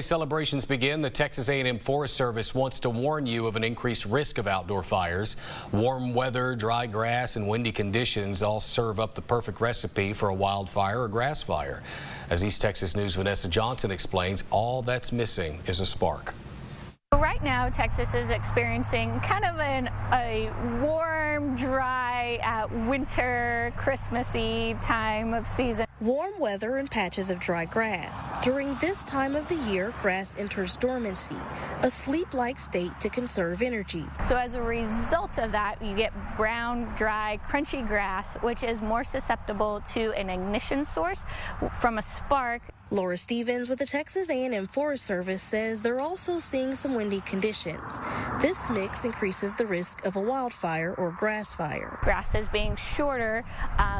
Celebrations begin. The Texas A&M Forest Service wants to warn you of an increased risk of outdoor fires. Warm weather, dry grass, and windy conditions all serve up the perfect recipe for a wildfire or grass fire. As East Texas News' Vanessa Johnson explains, all that's missing is a spark. Right now, Texas is experiencing kind of a warm, dry, winter, Christmassy time of season. Warm weather and patches of dry grass. During this time of the year, grass enters dormancy, a sleep-like state to conserve energy. So as a result of that, you get brown, dry, crunchy grass, which is more susceptible to an ignition source from a spark. Laura Stevens with the Texas A&M Forest Service says they're also seeing some windy conditions. This mix increases the risk of a wildfire or grass fire. Grasses being shorter,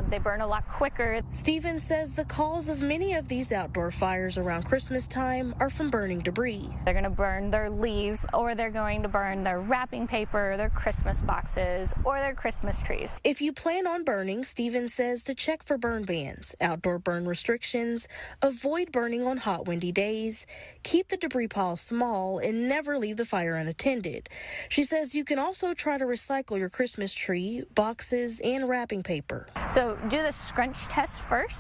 they burn a lot quicker. Stevens says the cause of many of these outdoor fires around Christmas time are from burning debris. They're going to burn their leaves, or they're going to burn their wrapping paper, their Christmas boxes, or their Christmas trees. If you plan on burning, Stevens says to check for burn bans, outdoor burn restrictions, avoid burning on hot, windy days, keep the debris pile small, and never leave the fire unattended. She says you can also try to recycle your Christmas tree, boxes, and wrapping paper. So do the scrunch test first.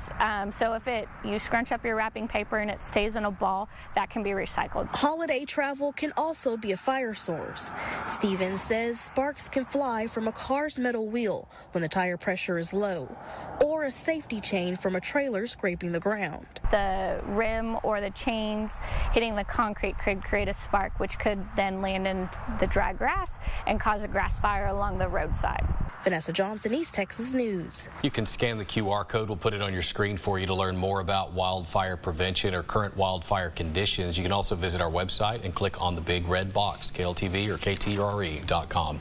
So if you scrunch up your wrapping paper and it stays in a ball, that can be recycled. Holiday travel can also be a fire source. Stevens says sparks can fly from a car's metal wheel when the tire pressure is low, or a safety chain from a trailer scraping the ground. The rim or the chains hitting the concrete could create a spark, which could then land in the dry grass and cause a grass fire along the roadside. Vanessa Johnson, East Texas News. You can scan the QR code. We'll put it on your screen for you to learn more about wildfire prevention or current wildfire conditions. You can also visit our website and click on the big red box, KLTV or KTRE.com.